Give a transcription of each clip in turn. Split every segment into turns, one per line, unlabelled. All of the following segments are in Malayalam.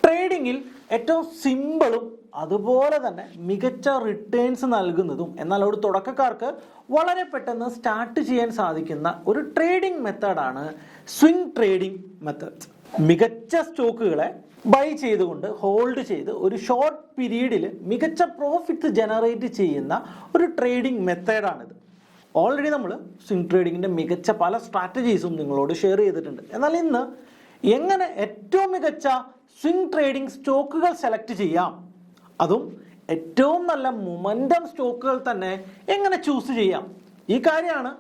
ട്രേഡിങ്ങിൽ ഏറ്റവും സിമ്പിളും അതുപോലെ തന്നെ മികച്ച റിട്ടേൺസ് നൽകുന്നതും എന്നാൽ ഒരു തുടക്കക്കാർക്ക് വളരെ പെട്ടെന്ന് സ്റ്റാർട്ട് ചെയ്യാൻ സാധിക്കുന്ന ഒരു ട്രേഡിംഗ് മെത്തേഡാണ് സ്വിംഗ് ട്രേഡിംഗ് മെത്തേഡ്സ്. മികച്ച സ്റ്റോക്കുകളെ ബൈ ചെയ്തുകൊണ്ട് ഹോൾഡ് ചെയ്ത് ഒരു ഷോർട്ട് പീരീഡിൽ മികച്ച പ്രോഫിറ്റ്സ് ജനറേറ്റ് ചെയ്യുന്ന ഒരു ട്രേഡിംഗ് മെത്തേഡാണിത്. ഓൾറെഡി നമ്മൾ സ്വിംഗ് ട്രേഡിങ്ങിൻ്റെ മികച്ച പല സ്ട്രാറ്റജീസും നിങ്ങളോട് ഷെയർ ചെയ്തിട്ടുണ്ട്. എന്നാൽ ഇന്ന് എങ്ങനെ ഏറ്റവും മികച്ച സ്വിംഗ് ട്രേഡിംഗ് സ്റ്റോക്കുകൾ സെലക്ട് ചെയ്യാം, അതും ഏറ്റവും നല്ല മൊമെൻറ്റം സ്റ്റോക്കുകൾ തന്നെ എങ്ങനെ ചൂസ് ചെയ്യാം, ഈ കാര്യമാണ്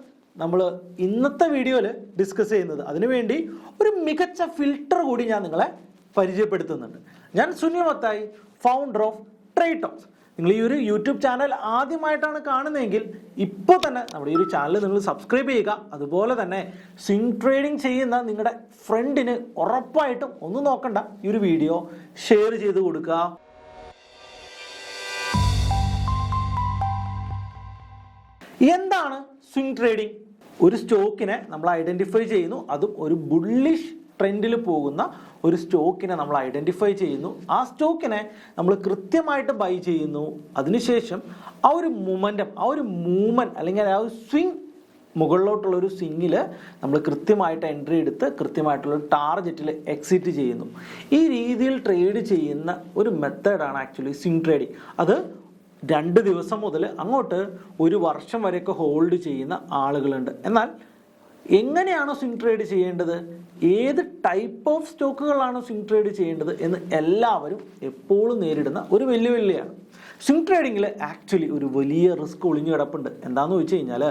നമ്മൾ ഇന്നത്തെ വീഡിയോയിൽ ഡിസ്കസ് ചെയ്യുന്നത്. അതിനുവേണ്ടി ഒരു മികച്ച ഫിൽട്ടർ കൂടി ഞാൻ നിങ്ങളെ പരിചയപ്പെടുത്തുന്നുണ്ട്. ഞാൻ Sunil Mathai, founder of trade talks. നിങ്ങൾ ഈ ഒരു യൂട്യൂബ് ചാനൽ ആദ്യമായിട്ടാണ് കാണുന്നതെങ്കിൽ ഇപ്പോൾ തന്നെ നമ്മുടെ ഈ ഒരു ചാനൽ നിങ്ങൾ സബ്സ്ക്രൈബ് ചെയ്യുക. അതുപോലെ തന്നെ സ്വിംഗ് ട്രേഡിംഗ് ചെയ്യുന്ന നിങ്ങളുടെ ഫ്രണ്ടിന് ഉറപ്പായിട്ടും ഒന്നും നോക്കണ്ട, ഈ ഒരു വീഡിയോ ഷെയർ ചെയ്ത് കൊടുക്കുക. എന്താണ് സ്വിംഗ് ട്രേഡിംഗ്? ഒരു സ്റ്റോക്കിനെ നമ്മൾ ഐഡന്റിഫൈ ചെയ്യുന്നു, അതും ഒരു ബുള്ളിഷ് ട്രെൻഡിൽ പോകുന്ന ഒരു സ്റ്റോക്കിനെ നമ്മൾ ഐഡന്റിഫൈ ചെയ്യുന്നു. ആ സ്റ്റോക്കിനെ നമ്മൾ കൃത്യമായിട്ട് ബൈ ചെയ്യുന്നു. അതിനുശേഷം ആ ഒരു മൊമെൻറ്റം, ആ ഒരു മൂവ്മെൻറ്റ് അല്ലെങ്കിൽ ആ ഒരു സ്വിംഗ്, മുകളിലോട്ടുള്ള ഒരു സ്വിങ്ങിൽ നമ്മൾ കൃത്യമായിട്ട് എൻട്രി എടുത്ത് കൃത്യമായിട്ടുള്ള ടാർഗറ്റിൽ എക്സിറ്റ് ചെയ്യുന്നു. ഈ രീതിയിൽ ട്രേഡ് ചെയ്യുന്ന ഒരു മെത്തേഡാണ് ആക്ച്വലി സ്വിംഗ് ട്രേഡിംഗ്. അത് 2 ദിവസം മുതൽ അങ്ങോട്ട് 1 വർഷം വരെയൊക്കെ ഹോൾഡ് ചെയ്യുന്ന ആളുകളുണ്ട്. എന്നാൽ എങ്ങനെയാണ് സ്വിംഗ് ട്രേഡ് ചെയ്യേണ്ടത്, ഏത് ടൈപ്പ് ഓഫ് സ്റ്റോക്കുകളാണ് സ്വിംഗ് ട്രേഡ് ചെയ്യേണ്ടത് എന്ന് എല്ലാവരും എപ്പോഴും നേരിടുന്ന ഒരു വെല്ലുവിളിയാണ്. സ്വിംഗ് ട്രേഡിങ്ങിൽ ആക്ച്വലി ഒരു വലിയ റിസ്ക് ഒളിഞ്ഞു കിടപ്പുണ്ട്. എന്താണെന്ന് വെച്ച് കഴിഞ്ഞാൽ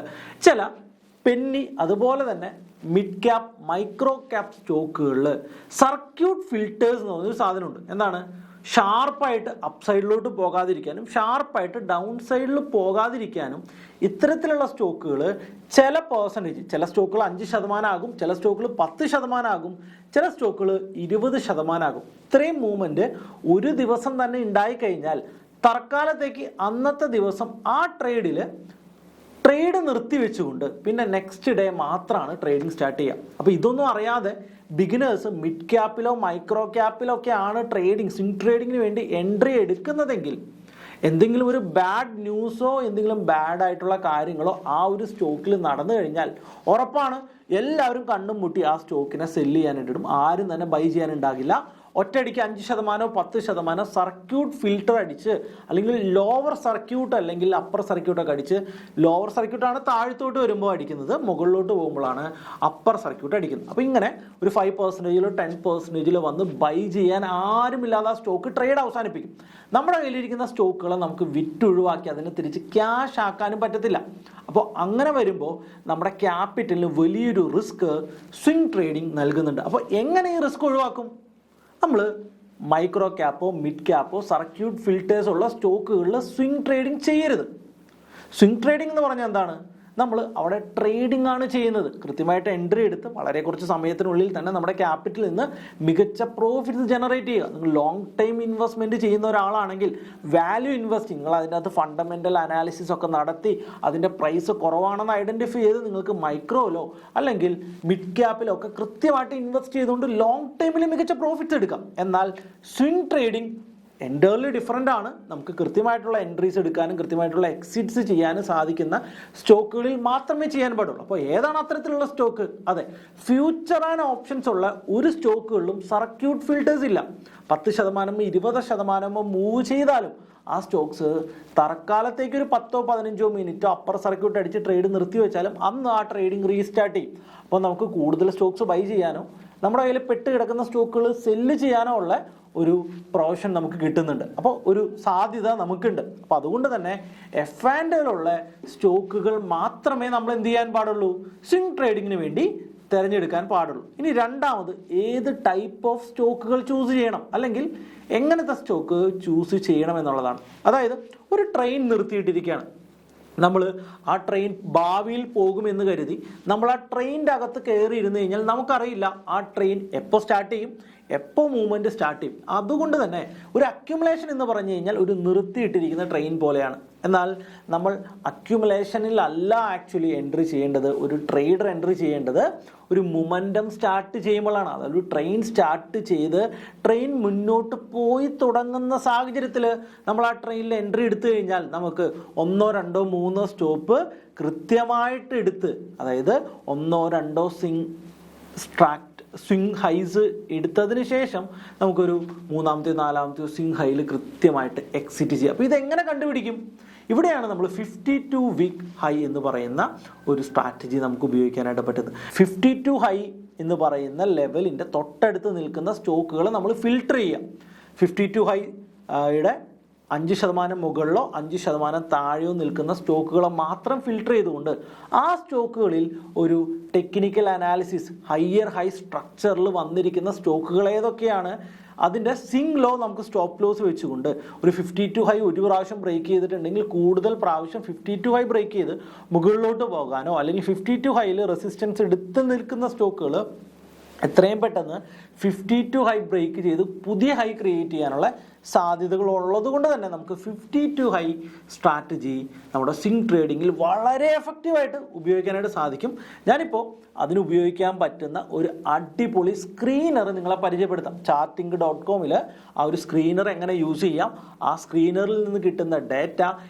ചില പെന്നി അതുപോലെ തന്നെ മിഡ് ക്യാപ്പ്, മൈക്രോ ക്യാപ്പ് സ്റ്റോക്കുകളിൽ സർക്യൂട്ട് ഫിൽറ്റേഴ്സ് എന്ന് പറഞ്ഞൊരു സാധനമുണ്ട്. എന്താണ്? ഷാർപ്പായിട്ട് അപ്പ് സൈഡിലോട്ട് പോകാതിരിക്കാനും ഷാർപ്പായിട്ട് ഡൗൺ സൈഡിൽ പോകാതിരിക്കാനും ഇത്തരത്തിലുള്ള സ്റ്റോക്കുകൾ ചില പെർസെൻറ്റേജ്, ചില സ്റ്റോക്കുകൾ 5% ആകും, ചില സ്റ്റോക്കുകൾ 10% ആകും, ചില സ്റ്റോക്കുകൾ 20% ആകും. ഇത്രയും മൂവ്മെൻറ്റ് ഒരു ദിവസം തന്നെ ഉണ്ടായിക്കഴിഞ്ഞാൽ തൽക്കാലത്തേക്ക് അന്നത്തെ ദിവസം ആ ട്രേഡ് നിർത്തിവെച്ചുകൊണ്ട് പിന്നെ നെക്സ്റ്റ് ഡേ മാത്രമാണ് ട്രേഡിംഗ് സ്റ്റാർട്ട് ചെയ്യുക. അപ്പോൾ ഇതൊന്നും അറിയാതെ ബിഗിനേഴ്സ് മിഡ് ക്യാപ്പിലോ മൈക്രോ ക്യാപ്പിലോ ഒക്കെയാണ് സ്വിംഗ് ട്രേഡിങ്ങിന് വേണ്ടി എൻട്രി എടുക്കുന്നതെങ്കിൽ എന്തെങ്കിലും ഒരു ബാഡ് ന്യൂസോ എന്തെങ്കിലും ബാഡ് ആയിട്ടുള്ള കാര്യങ്ങളോ ആ ഒരു സ്റ്റോക്കിൽ നടന്നു കഴിഞ്ഞാൽ ഉറപ്പാണ് എല്ലാവരും കണ്ണും മുട്ടി ആ സ്റ്റോക്കിനെ സെല്ല് ചെയ്യാനായിട്ടിടും. ആരും തന്നെ ബൈ ചെയ്യാനുണ്ടാകില്ല. ഒറ്റയടിക്ക് 5% 10% സർക്യൂട്ട് ഫിൽട്ടർ അടിച്ച്, അല്ലെങ്കിൽ ലോവർ സർക്യൂട്ട് അല്ലെങ്കിൽ അപ്പർ സർക്യൂട്ടൊക്കെ അടിച്ച്, ലോവർ സർക്യൂട്ടാണ് താഴത്തോട്ട് വരുമ്പോൾ അടിക്കുന്നത്, മുകളിലോട്ട് പോകുമ്പോഴാണ് അപ്പർ സർക്യൂട്ട് അടിക്കുന്നത്. അപ്പോൾ ഇങ്ങനെ ഒരു 5%-ലോ 10%-ലോ വന്ന് ബൈ ചെയ്യാൻ ആരുമില്ലാതെ ആ സ്റ്റോക്ക് ട്രേഡ് അവസാനിപ്പിക്കും. നമ്മുടെ കയ്യിലിരിക്കുന്ന സ്റ്റോക്കുകളെ നമുക്ക് വിറ്റൊഴിവാക്കി അതിനെ തിരിച്ച് ക്യാഷ് ആക്കാനും പറ്റത്തില്ല. അപ്പോൾ അങ്ങനെ വരുമ്പോൾ നമ്മുടെ ക്യാപിറ്റലിന് വലിയൊരു റിസ്ക് സ്വിംഗ് ട്രേഡിംഗ് നൽകുന്നുണ്ട്. അപ്പോൾ എങ്ങനെ ഈ റിസ്ക് ഒഴിവാക്കും? നമ്മൾ മൈക്രോ ക്യാപ്പോ മിഡ് ക്യാപ്പോ സർക്യൂട്ട് ഫിൽറ്റേഴ്സ് ഉള്ള സ്റ്റോക്കുകളിൽ സ്വിംഗ് ട്രേഡിംഗ് ചെയ്യരുത്. സ്വിംഗ് ട്രേഡിംഗ് എന്ന് പറഞ്ഞാൽ എന്താണ്? നമ്മൾ അവിടെ ട്രേഡിംഗ് ആണ് ചെയ്യുന്നത്. കൃത്യമായിട്ട് എൻട്രി എടുത്ത് വളരെ കുറച്ച് സമയത്തിനുള്ളിൽ തന്നെ നമ്മുടെ ക്യാപിറ്റലിൽ നിന്ന് മികച്ച പ്രോഫിറ്റ്സ് ജനറേറ്റ് ചെയ്യുക. നിങ്ങൾ ലോങ് ടൈം ഇൻവെസ്റ്റ്മെൻറ്റ് ചെയ്യുന്ന ഒരാളാണെങ്കിൽ വാല്യൂ ഇൻവെസ്റ്റിംഗ്, നിങ്ങൾ അതിനകത്ത് ഫണ്ടമെൻ്റൽ അനാലിസിസ് ഒക്കെ നടത്തി അതിൻ്റെ പ്രൈസ് കുറവാണെന്ന് ഐഡൻറ്റിഫൈ ചെയ്ത് നിങ്ങൾക്ക് മൈക്രോയിലോ അല്ലെങ്കിൽ മിഡ് ക്യാപ്പിലോ ഒക്കെ കൃത്യമായിട്ട് ഇൻവെസ്റ്റ് ചെയ്തുകൊണ്ട് ലോങ് ടൈമിൽ മികച്ച പ്രോഫിറ്റ്സ് എടുക്കാം. എന്നാൽ സ്വിംഗ് ട്രേഡിംഗ് എൻ്റർലി ഡിഫറൻ്റ് ആണ്. നമുക്ക് കൃത്യമായിട്ടുള്ള എൻട്രീസ് എടുക്കാനും കൃത്യമായിട്ടുള്ള എക്സിറ്റ്സ് ചെയ്യാനും സാധിക്കുന്ന സ്റ്റോക്കുകളിൽ മാത്രമേ ചെയ്യാൻ പാടുള്ളൂ. അപ്പോൾ ഏതാണ് അത്തരത്തിലുള്ള സ്റ്റോക്ക്? അതെ, ഫ്യൂച്ചർ ആൻഡ് ഓപ്ഷൻസ് ഉള്ള ഒരു സ്റ്റോക്കുകളിലും സർക്യൂട്ട് ഫിൽറ്റേഴ്സ് ഇല്ല. 10% 20% മൂവ് ചെയ്താലും ആ സ്റ്റോക്സ് തൽക്കാലത്തേക്ക് ഒരു 10-15 മിനിറ്റോ അപ്പർ സർക്യൂട്ട് അടിച്ച് ട്രേഡ് നിർത്തി വെച്ചാലും അന്ന് ആ ട്രേഡിംഗ് റീസ്റ്റാർട്ട് ചെയ്യും. അപ്പോൾ നമുക്ക് കൂടുതൽ സ്റ്റോക്സ് ബൈ ചെയ്യാനോ നമ്മുടെ കയ്യിൽ പെട്ട് കിടക്കുന്ന സ്റ്റോക്കുകൾ സെല്ല് ചെയ്യാനോ ഉള്ള ഒരു പ്രൊവിഷൻ നമുക്ക് കിട്ടുന്നുണ്ട്. അപ്പോൾ ഒരു സാധ്യത നമുക്കുണ്ട്. അപ്പോൾ അതുകൊണ്ട് തന്നെ F&Aലുള്ള സ്റ്റോക്കുകൾ മാത്രമേ നമ്മൾ എന്ത് ചെയ്യാൻ പാടുള്ളൂ? സ്വിംഗ് ട്രേഡിങ്ങിന് വേണ്ടി തിരഞ്ഞെടുക്കാൻ പാടുള്ളൂ. ഇനി രണ്ടാമത്, ഏത് ടൈപ്പ് ഓഫ് സ്റ്റോക്കുകൾ ചൂസ് ചെയ്യണം, അല്ലെങ്കിൽ എങ്ങനത്തെ സ്റ്റോക്ക് ചൂസ് ചെയ്യണം എന്നുള്ളതാണ്. അതായത് ഒരു ട്രെയിൻ നിർത്തിയിട്ടിരിക്കുകയാണ്, നമ്മൾ ആ ട്രെയിൻ ഭാവിയിൽ പോകുമെന്ന് കരുതി നമ്മൾ ആ ട്രെയിനിൻ്റെ അകത്ത് കയറി ഇരുന്ന് കഴിഞ്ഞാൽ നമുക്കറിയില്ല ആ ട്രെയിൻ എപ്പോൾ സ്റ്റാർട്ട് ചെയ്യും, എപ്പോൾ മൂവ്മെൻറ്റ് സ്റ്റാർട്ട് ചെയ്യും. അതുകൊണ്ട് തന്നെ ഒരു അക്യുമുലേഷൻ എന്ന് പറഞ്ഞു കഴിഞ്ഞാൽ ഒരു നിർത്തിയിട്ടിരിക്കുന്ന ട്രെയിൻ പോലെയാണ്. എന്നാൽ നമ്മൾ അക്യുമുലേഷനിലല്ല ആക്ച്വലി എൻട്രി ചെയ്യേണ്ടത്. ഒരു ട്രേഡർ എൻട്രി ചെയ്യേണ്ടത് ഒരു മൊമെൻറ്റം സ്റ്റാർട്ട് ചെയ്യുമ്പോഴാണ്. അതായത് ഒരു ട്രെയിൻ സ്റ്റാർട്ട് ചെയ്ത് ട്രെയിൻ മുന്നോട്ട് പോയി തുടങ്ങുന്ന സാഹചര്യത്തിൽ നമ്മൾ ആ ട്രെയിനിൽ എൻട്രി എടുത്തു കഴിഞ്ഞാൽ നമുക്ക് 1, 2, 3 സ്റ്റോപ്പ് കൃത്യമായിട്ട് എടുത്ത്, അതായത് 1, 2 സ്വിംഗ് ഹൈസ് എടുത്തതിന് ശേഷം നമുക്കൊരു 3ാമത്തെ 4ാമത്തെ സ്വിംഗ് ഹൈയിൽ കൃത്യമായിട്ട് എക്സിറ്റ് ചെയ്യാം. അപ്പോൾ ഇതെങ്ങനെ കണ്ടുപിടിക്കും? ഇവിടെയാണ് നമ്മൾ 52 വീക്ക് ഹൈ എന്ന് പറയുന്ന ഒരു സ്ട്രാറ്റജി നമുക്ക് ഉപയോഗിക്കാനായിട്ട് പറ്റുന്നത്. 52 ഹൈ എന്ന് പറയുന്ന ലെവലിൻ്റെ തൊട്ടടുത്ത് നിൽക്കുന്ന സ്റ്റോക്കുകൾ നമ്മൾ ഫിൽട്ടർ ചെയ്യാം. 52 ഹൈയുടെ 5% മുകളിലോ 5% താഴെയോ നിൽക്കുന്ന സ്റ്റോക്കുകളെ മാത്രം ഫിൽട്ടർ ചെയ്തുകൊണ്ട് ആ സ്റ്റോക്കുകളിൽ ഒരു ടെക്നിക്കൽ അനാലിസിസ്, ഹയർ ഹൈ സ്ട്രക്ചറിൽ വന്നിരിക്കുന്ന സ്റ്റോക്കുകൾ ഏതൊക്കെയാണ്, അതിൻ്റെ സിംഗ് ലോ നമുക്ക് സ്റ്റോപ്പ് ലോസ് വെച്ചുകൊണ്ട് ഒരു 52 ഹൈ ഒരു പ്രാവശ്യം ബ്രേക്ക് ചെയ്തിട്ടുണ്ടെങ്കിൽ കൂടുതൽ പ്രാവശ്യം 52 ഹൈ ബ്രേക്ക് ചെയ്ത് മുകളിലോട്ട് പോകാനോ, അല്ലെങ്കിൽ 52 ഹൈയിൽ റെസിസ്റ്റൻസ് എടുത്ത് നിൽക്കുന്ന സ്റ്റോക്കുകൾ എത്രയും പെട്ടെന്ന് 52 ഹൈ ബ്രേക്ക് ചെയ്ത് പുതിയ ഹൈ ക്രിയേറ്റ് ചെയ്യാനുള്ള സാധ്യതകൾ ഉള്ളത് കൊണ്ട് തന്നെ നമുക്ക് 52 ഹൈ സ്ട്രാറ്റജി നമ്മുടെ സ്വിംഗ് ട്രേഡിങ്ങിൽ വളരെ എഫക്റ്റീവായിട്ട് ഉപയോഗിക്കാനായിട്ട് സാധിക്കും. ഞാനിപ്പോൾ അതിന് ഉപയോഗിക്കാൻ പറ്റുന്ന ഒരു അടിപൊളി സ്ക്രീനർ നിങ്ങളെ പരിചയപ്പെടുത്താം. charting.comൽ ആ ഒരു സ്ക്രീനർ എങ്ങനെ യൂസ് ചെയ്യാം, ആ സ്ക്രീനറിൽ നിന്ന് കിട്ടുന്ന ഡേറ്റ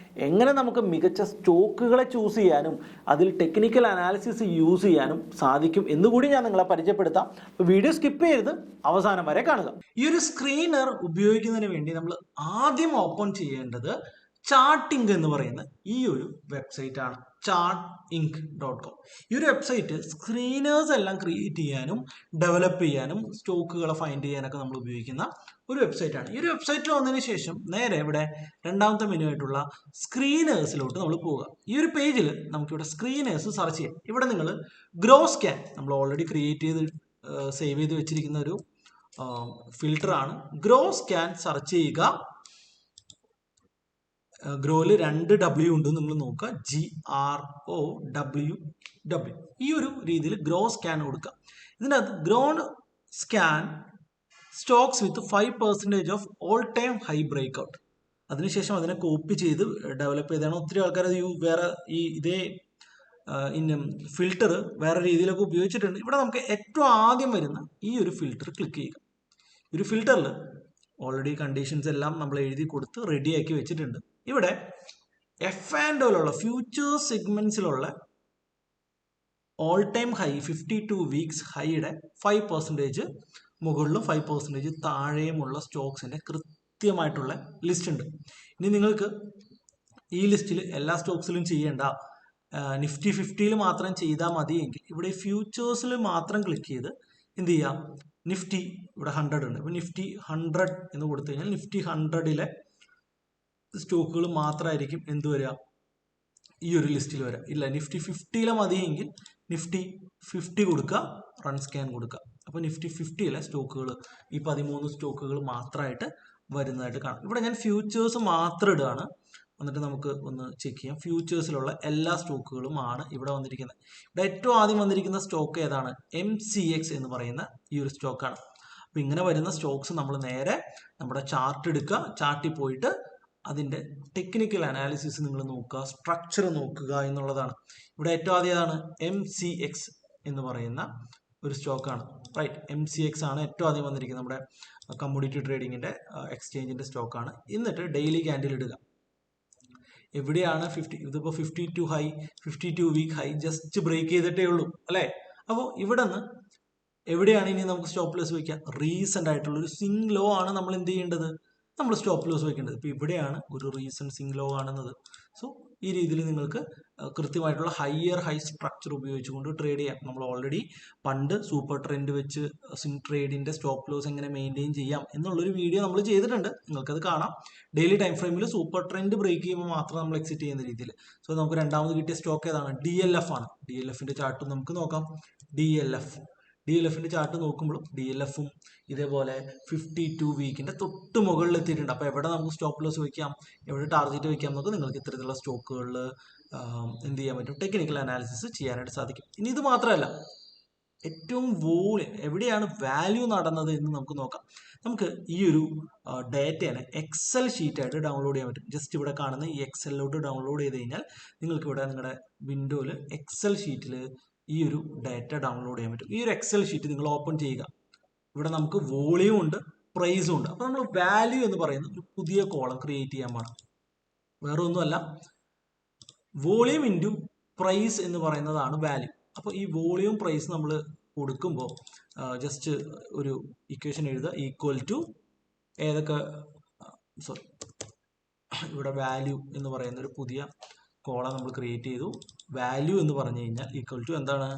എങ്ങനെ നമുക്ക് മികച്ച സ്റ്റോക്കുകളെ ചൂസ് ചെയ്യാനും അതിൽ ടെക്നിക്കൽ അനാലിസിസ് യൂസ് ചെയ്യാനും സാധിക്കും എന്നുകൂടി ഞാൻ നിങ്ങളെ പരിചയപ്പെടുത്താം. അപ്പോൾ വീഡിയോ സ്കിപ്പ് ചെയ്ത് അവസാനം വരെ കാണുക. ഈ ഒരു സ്ക്രീനർ ഉപയോഗിക്കുന്നതിന് വേണ്ടി നമ്മൾ ആദ്യം ഓപ്പൺ ചെയ്യേണ്ടത് ചാർട്ടിംഗ് എന്ന് പറയുന്ന ഈ ഒരു വെബ്സൈറ്റ് ആണ്. charting.com. ഈ ഒരു വെബ്സൈറ്റ് സ്ക്രീനേഴ്സ് എല്ലാം ക്രിയേറ്റ് ചെയ്യാനും ഡെവലപ്പ് ചെയ്യാനും സ്റ്റോക്കുകളെ ഫൈൻഡ് ചെയ്യാനൊക്കെ നമ്മൾ ഉപയോഗിക്കുന്ന ഒരു വെബ്സൈറ്റ് ആണ്. ഈ ഒരു വെബ്സൈറ്റിൽ വന്നതിന് ശേഷം നേരെ ഇവിടെ രണ്ടാമത്തെ മെനു ആയിട്ടുള്ള സ്ക്രീനേഴ്സിലോട്ട് നമ്മൾ പോവുക. ഈ ഒരു പേജിൽ നമുക്കിവിടെ സ്ക്രീനേഴ്സ് സെർച്ച് ചെയ്യാം. ഇവിടെ നിങ്ങൾ ഗ്രോ സ്കാൻ നമ്മൾ ഓൾറെഡി ക്രിയേറ്റ് ചെയ്ത് സേവ് ചെയ്ത് വെച്ചിരിക്കുന്ന ഒരു ഫിൽട്ടർ ആണ്. ഗ്രോ സ്കാൻ സെർച്ച് ചെയ്യുക. ഗ്രോയിൽ 2 W ഉണ്ട്, നിങ്ങൾ നോക്കുക. GROW. ഈ ഒരു രീതിയിൽ ഗ്രോ സ്കാൻ കൊടുക്കുക. ഇതിനകത്ത് Groww scan stocks with 5% off all time high break out. അതിനുശേഷം അതിനെ കോപ്പി ചെയ്ത് ഡെവലപ്പ് ചെയ്താണ്. ഒത്തിരി ആൾക്കാർ അത് വേറെ ഇതേ ഫിൽട്ടർ വേറെ രീതിയിലൊക്കെ ഉപയോഗിച്ചിട്ടുണ്ട്. ഇവിടെ നമുക്ക് ഏറ്റവും ആദ്യം വരുന്ന ഈ ഒരു ഫിൽട്ടർ ക്ലിക്ക് ചെയ്യുക. ഈ ഒരു ഫിൽട്ടറിൽ ഓൾറെഡി കണ്ടീഷൻസ് എല്ലാം നമ്മൾ എഴുതി കൊടുത്ത് റെഡിയാക്കി വെച്ചിട്ടുണ്ട്. ഇവിടെ F&Oയിലുള്ള ഫ്യൂച്ചേഴ്സ് സെഗ്മെന്റ്സിലുള്ള ഓൾ ടൈം ഹൈ 52 വീക്സ് ഹൈയുടെ 5% മുകളിലും 5% താഴെയുമുള്ള സ്റ്റോക്സിന്റെ കൃത്യമായിട്ടുള്ള ലിസ്റ്റ് ഉണ്ട്. ഇനി നിങ്ങൾക്ക് ഈ ലിസ്റ്റിൽ എല്ലാ സ്റ്റോക്സിലും ചെയ്യേണ്ട, നിഫ്റ്റി 50യിൽ മാത്രം ചെയ്താൽ മതിയെങ്കിൽ ഇവിടെ ഫ്യൂച്ചേഴ്സിൽ മാത്രം ക്ലിക്ക് ചെയ്ത് എന്ത് ചെയ്യാം, നിഫ്റ്റി ഇവിടെ 100 ഉണ്ട്. അപ്പോൾ നിഫ്റ്റി 100 എന്ന് കൊടുത്തു കഴിഞ്ഞാൽ നിഫ്റ്റി 100ലെ സ്റ്റോക്കുകൾ മാത്രമായിരിക്കും എന്ത് വരിക, ഈ ഒരു ലിസ്റ്റിൽ വരാം. ഇല്ല, നിഫ്റ്റി 50യിലെ മതിയെങ്കിൽ നിഫ്റ്റി 50 കൊടുക്കുക, റൺ സ്കാൻ കൊടുക്കുക. അപ്പോൾ നിഫ്റ്റി 50യിലെ സ്റ്റോക്കുകൾ ഈ 13 സ്റ്റോക്കുകൾ മാത്രമായിട്ട് വരുന്നതായിട്ട് കാണാം. ഇവിടെ ഞാൻ ഫ്യൂച്ചേഴ്സ് മാത്രം ഇടുകയാണ്. എന്നിട്ട് നമുക്ക് ഒന്ന് ചെക്ക് ചെയ്യാം. ഫ്യൂച്ചേഴ്സിലുള്ള എല്ലാ സ്റ്റോക്കുകളും ആണ് ഇവിടെ വന്നിരിക്കുന്നത്. ഇവിടെ ഏറ്റവും ആദ്യം വന്നിരിക്കുന്ന സ്റ്റോക്ക് ഏതാണ്? MCX എന്ന് പറയുന്ന ഈ ഒരു സ്റ്റോക്കാണ്. അപ്പോൾ ഇങ്ങനെ വരുന്ന സ്റ്റോക്സ് നമ്മൾ നേരെ നമ്മുടെ ചാർട്ട് എടുക്കുക. ചാർട്ടിൽ പോയിട്ട് അതിൻ്റെ ടെക്നിക്കൽ അനാലിസിസ് നിങ്ങൾ നോക്കുക, സ്ട്രക്ചർ നോക്കുക എന്നുള്ളതാണ്. ഇവിടെ ഏറ്റവും ആദ്യം ഏതാണ്? MCX എന്ന് പറയുന്ന ഒരു സ്റ്റോക്കാണ്. റൈറ്റ്, MCX ആണ് ഏറ്റവും ആദ്യം വന്നിരിക്കുന്നത്. നമ്മുടെ കമ്മോഡിറ്റി ട്രേഡിങ്ങിൻ്റെ എക്സ്ചേഞ്ചിൻ്റെ സ്റ്റോക്കാണ്. എന്നിട്ട് ഡെയിലി ക്യാൻഡിൽ ഇടുക. എവിടെയാണ് 50? ഇതിപ്പോൾ 52 high, 52 week high just break ചെയ്തിട്ടേ ഉള്ളൂ അല്ലേ? അപ്പോൾ ഇവിടെ നിന്ന് എവിടെയാണ് ഇനി നമുക്ക് സ്റ്റോപ്പ് ലോസ് വയ്ക്കാം? റീസെൻ്റ് ആയിട്ടുള്ള ഒരു സ്വിംഗ് ലോ ആണ് നമ്മൾ എന്ത് ചെയ്യേണ്ടത്? നമ്മൾ സ്റ്റോപ്പ് ലോസ് വെക്കേണ്ടത്. ഇപ്പോൾ ഇവിടെയാണ് ഒരു റീസെൻറ്റ് സ്വിംഗ് ലോ കാണുന്നത്. സോ ഈ രീതിയിൽ നിങ്ങൾക്ക് കൃത്യമായിട്ടുള്ള ഹയർ ഹൈ സ്ട്രക്ചർ ഉപയോഗിച്ചുകൊണ്ട് ട്രേഡ് ചെയ്യാം. നമ്മൾ ഓൾറെഡി പണ്ട് സൂപ്പർ ട്രെൻഡ് വെച്ച് സ്വിംഗ് ട്രേഡിൻ്റെ സ്റ്റോപ്പ് ലോസ് എങ്ങനെ മെയിൻറ്റെയിൻ ചെയ്യാം എന്നുള്ളൊരു വീഡിയോ നമ്മൾ ചെയ്തിട്ടുണ്ട്. നിങ്ങൾക്കത് കാണാം. ഡെയിലി ടൈം ഫ്രെയിമിൽ സൂപ്പർ ട്രെൻഡ് ബ്രേക്ക് ചെയ്യുമ്പോൾ മാത്രം നമ്മൾ എക്സിറ്റ് ചെയ്യുന്ന രീതിയിൽ. സോ നമുക്ക് രണ്ടാമത് കിട്ടിയ സ്റ്റോക്ക് ഏതാണ്? DLF ആണ്. DLFൻ്റെ ചാർട്ട് നമുക്ക് നോക്കാം. DLFൻ്റെ ചാർട്ട് നോക്കുമ്പോഴും DLFും ഇതേപോലെ 52 വീക്കിൻ്റെ തൊട്ട് മുകളിൽ എത്തിയിട്ടുണ്ട്. അപ്പോൾ എവിടെ നമുക്ക് സ്റ്റോപ്പ് ലോസ് വയ്ക്കാം, എവിടെ ടാർഗറ്റ് വയ്ക്കാം എന്നൊക്കെ നിങ്ങൾക്ക് ഇത്തരത്തിലുള്ള സ്റ്റോക്കുകളിൽ എന്ത് ചെയ്യാൻ പറ്റും? ടെക്നിക്കൽ അനാലിസിസ് ചെയ്യാനായിട്ട് സാധിക്കും. ഇനി ഇത് മാത്രമല്ല, ഏറ്റവും വോളിയം എവിടെയാണ് വാല്യൂ നടന്നത് എന്ന് നമുക്ക് നോക്കാം. നമുക്ക് ഈ ഒരു ഡേറ്റയെ എക്സൽ ഷീറ്റായിട്ട് ഡൗൺലോഡ് ചെയ്യാൻ പറ്റും. ജസ്റ്റ് ഇവിടെ കാണുന്ന ഈ എക്സലിലോട്ട് ഡൗൺലോഡ് ചെയ്ത് കഴിഞ്ഞാൽ നിങ്ങൾക്ക് ഇവിടെ നിങ്ങളുടെ വിൻഡോയിൽ എക്സൽ ഷീറ്റിൽ ഈ ഒരു ഡേറ്റ ഡൗൺലോഡ് ചെയ്യാൻ പറ്റും. ഈ ഒരു എക്സൽ ഷീറ്റ് നിങ്ങൾ ഓപ്പൺ ചെയ്യുക. ഇവിടെ നമുക്ക് വോളിയം ഉണ്ട്, പ്രൈസും ഉണ്ട്. അപ്പോൾ നമ്മൾ വാല്യൂ എന്ന് പറയുന്ന ഒരു പുതിയ കോളം ക്രിയേറ്റ് ചെയ്യാൻ പാടും. വേറെ ഒന്നുമല്ല, വോളിയം ഇൻറ്റു പ്രൈസ് എന്ന് പറയുന്നതാണ് വാല്യൂ. അപ്പോൾ ഈ വോളിയം പ്രൈസ് നമ്മൾ കൊടുക്കുമ്പോൾ ജസ്റ്റ് ഒരു ഇക്വേഷൻ എഴുതുക, ഈക്വൽ ടു ഏതൊക്കെ ഇവിടെ വാല്യൂ എന്ന് പറയുന്ന ഒരു പുതിയ കോളം നമ്മൾ ക്രിയേറ്റ് ചെയ്തു. വാല്യൂ എന്ന് പറഞ്ഞു കഴിഞ്ഞാൽ ഈക്വൽ ടു എന്താണ്,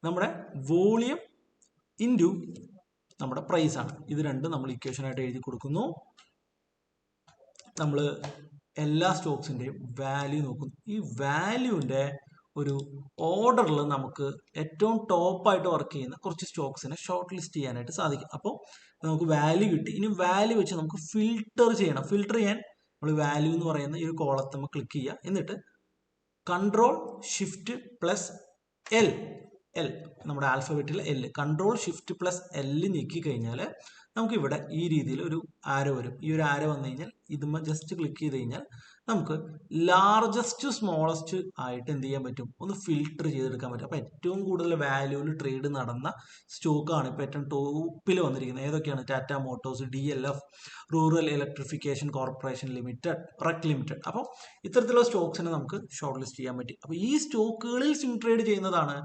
നമ്മുടെ വോളിയം ഇൻറ്റു നമ്മുടെ പ്രൈസ് ആണ്. ഇത് രണ്ടും നമ്മൾ ഇക്വേഷനായിട്ട് എഴുതി കൊടുക്കുന്നു. നമ്മൾ എല്ലാ സ്റ്റോക്സിൻ്റെയും വാല്യൂ നോക്കുന്നു. ഈ വാല്യൂവിൻ്റെ ഒരു ഓർഡറിൽ നമുക്ക് ഏറ്റവും ടോപ്പായിട്ട് വർക്ക് ചെയ്യുന്ന കുറച്ച് സ്റ്റോക്സിനെ ഷോർട്ട് ലിസ്റ്റ് ചെയ്യാനായിട്ട് സാധിക്കും. അപ്പോൾ നമുക്ക് വാല്യൂ കിട്ടി. ഇനി വാല്യൂ വെച്ച് നമുക്ക് ഫിൽട്ടർ ചെയ്യണം. ഫിൽട്ടർ ചെയ്യാൻ നമ്മൾ വാല്യൂ എന്ന് പറയുന്ന ഈ ഒരു കോളത്ത് നമ്മൾ ക്ലിക്ക് ചെയ്യുക. എന്നിട്ട് കൺട്രോൾ ഷിഫ്റ്റ് പ്ലസ് എൽ നമ്മുടെ ആൽഫബറ്റിൽ L, control shift plus L ഞെക്കി കഴിഞ്ഞാൽ നമുക്കിവിടെ ഈ രീതിയിൽ ഒരു ആരോ വരും. ഈ ഒരു ആരോ വന്നു കഴിഞ്ഞാൽ ഇതുമ്മ ജസ്റ്റ് ക്ലിക്ക് ചെയ്ത് കഴിഞ്ഞാൽ നമുക്ക് ലാർജസ്റ്റ് സ്മോളസ്റ്റ് ആയിട്ട് എന്ത് ചെയ്യാൻ പറ്റും, ഒന്ന് ഫിൽട്ടർ ചെയ്തെടുക്കാൻ പറ്റും. അപ്പോൾ ഏറ്റവും കൂടുതൽ വാല്യൂവിൽ ട്രേഡ് നടന്ന സ്റ്റോക്കാണ് ഇപ്പോൾ ഏറ്റവും ടോപ്പിൽ വന്നിരിക്കുന്നത്. ഏതൊക്കെയാണ്? Tata Motors, DLF, rural electrification corporation limited, REC limited. അപ്പോൾ ഇത്തരത്തിലുള്ള സ്റ്റോക്സിനെ നമുക്ക് ഷോർട്ട് ലിസ്റ്റ് ചെയ്യാൻ പറ്റും. അപ്പോൾ ഈ സ്റ്റോക്കുകളിൽ സ്വിംഗ് ട്രേഡ് ചെയ്യുന്നതാണ്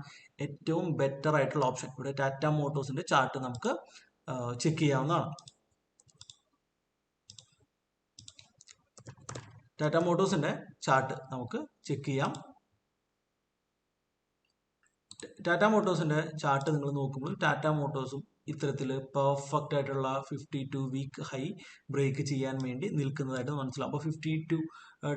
ഏറ്റവും ബെറ്റർ ആയിട്ടുള്ള ഓപ്ഷൻ. ഇവിടെ ടാറ്റ മോട്ടോഴ്സിന്റെ ചാർട്ട് നമുക്ക് ചെക്ക് ചെയ്യാവുന്നതാണ്. ടാറ്റ മോട്ടോഴ്സിന്റെ ചാർട്ട് നമുക്ക് ചെക്ക് ചെയ്യാം. ടാറ്റ മോട്ടോഴ്സിന്റെ ചാർട്ട് നിങ്ങൾ നോക്കുമ്പോൾ ടാറ്റ മോട്ടോഴ്സും ഇത്തരത്തിൽ പെർഫെക്റ്റ് ആയിട്ടുള്ള 52 വീക്ക് ഹൈ ബ്രേക്ക് ചെയ്യാൻ വേണ്ടി നിൽക്കുന്നതായിട്ട് മനസ്സിലാവും. അപ്പോൾ 52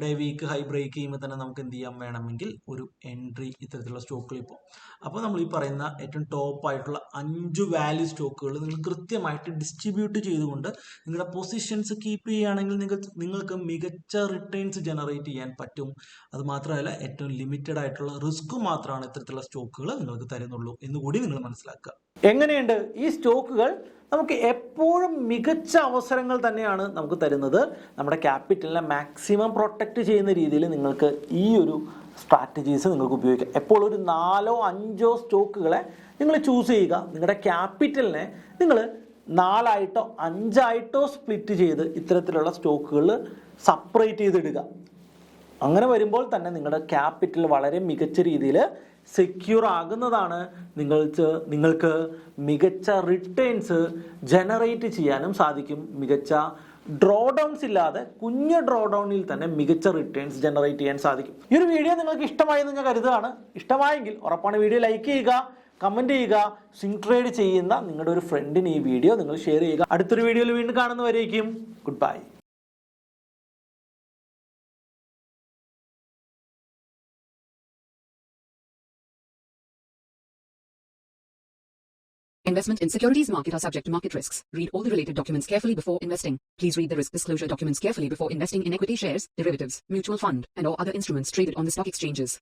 ഡേ വീക്ക് ഹൈ ബ്രേക്ക് ചെയ്യുമ്പോൾ തന്നെ നമുക്ക് എന്ത് ചെയ്യാൻ വേണമെങ്കിൽ ഒരു എൻട്രി ഇത്തരത്തിലുള്ള സ്റ്റോക്കുകളിൽ ഇപ്പോൾ. അപ്പോൾ നമ്മൾ ഈ പറയുന്ന ഏറ്റവും ടോപ്പ് ആയിട്ടുള്ള 5 വാല്യൂ സ്റ്റോക്കുകൾ നിങ്ങൾ കൃത്യമായിട്ട് ഡിസ്ട്രിബ്യൂട്ട് ചെയ്തുകൊണ്ട് നിങ്ങളുടെ പൊസിഷൻസ് കീപ്പ് ചെയ്യുകയാണെങ്കിൽ നിങ്ങൾക്ക് മികച്ച റിട്ടേൺസ് ജനറേറ്റ് ചെയ്യാൻ പറ്റും. അത് മാത്രമല്ല ഏറ്റവും ലിമിറ്റഡ് ആയിട്ടുള്ള റിസ്ക് മാത്രമാണ് ഇത്തരത്തിലുള്ള സ്റ്റോക്കുകൾ നിങ്ങൾക്ക് തരുന്നുള്ളൂ എന്നുകൂടി നിങ്ങൾ മനസ്സിലാക്കുക. എങ്ങനെയുണ്ട് ഈ സ്റ്റോക്കുകൾ? നമുക്ക് എപ്പോഴും മികച്ച അവസരങ്ങൾ തന്നെയാണ് നമുക്ക് തരുന്നത്. നമ്മുടെ ക്യാപിറ്റലിനെ മാക്സിമം പ്രൊട്ടക്റ്റ് ചെയ്യുന്ന രീതിയിൽ നിങ്ങൾക്ക് ഈ ഒരു സ്ട്രാറ്റജീസ് നിങ്ങൾക്ക് ഉപയോഗിക്കാം. എപ്പോൾ ഒരു 4 or 5 സ്റ്റോക്കുകളെ നിങ്ങൾ ചൂസ് ചെയ്യുക. നിങ്ങളുടെ ക്യാപിറ്റലിനെ നിങ്ങൾ 4 or 5 സ്പ്ലിറ്റ് ചെയ്ത് ഇത്തരത്തിലുള്ള സ്റ്റോക്കുകൾ സെപ്പറേറ്റ് ചെയ്തിടുക. അങ്ങനെ വരുമ്പോൾ തന്നെ നിങ്ങളുടെ ക്യാപിറ്റൽ വളരെ മികച്ച രീതിയിൽ സെക്യൂർ ആകുന്നതാണ്. നിങ്ങൾക്ക് മികച്ച റിട്ടേൺസ് ജനറേറ്റ് ചെയ്യാനും സാധിക്കും. മികച്ച ഡ്രോഡൗൺസ് ഇല്ലാതെ കുഞ്ഞു ഡ്രോഡൗണിൽ തന്നെ മികച്ച റിട്ടേൺസ് ജനറേറ്റ് ചെയ്യാൻ സാധിക്കും. ഈ ഒരു വീഡിയോ നിങ്ങൾക്ക് ഇഷ്ടമായെന്ന് ഞാൻ കരുതുകയാണ്. ഇഷ്ടമായെങ്കിൽ ഉറപ്പാണ് വീഡിയോ ലൈക്ക് ചെയ്യുക, കമൻറ്റ് ചെയ്യുക. സ്വിംഗ് ട്രേഡ് ചെയ്യുന്ന നിങ്ങളുടെ ഒരു ഫ്രണ്ടിന് ഈ വീഡിയോ നിങ്ങൾ ഷെയർ ചെയ്യുക. അടുത്തൊരു വീഡിയോയിൽ വീണ്ടും കാണുന്നവരേക്കും goodbye.
Investment in securities market are subject to market risks. Read all the related documents carefully before investing. Please read the risk disclosure documents carefully before investing in equity shares, derivatives, mutual fund, and or other instruments traded on the stock exchanges.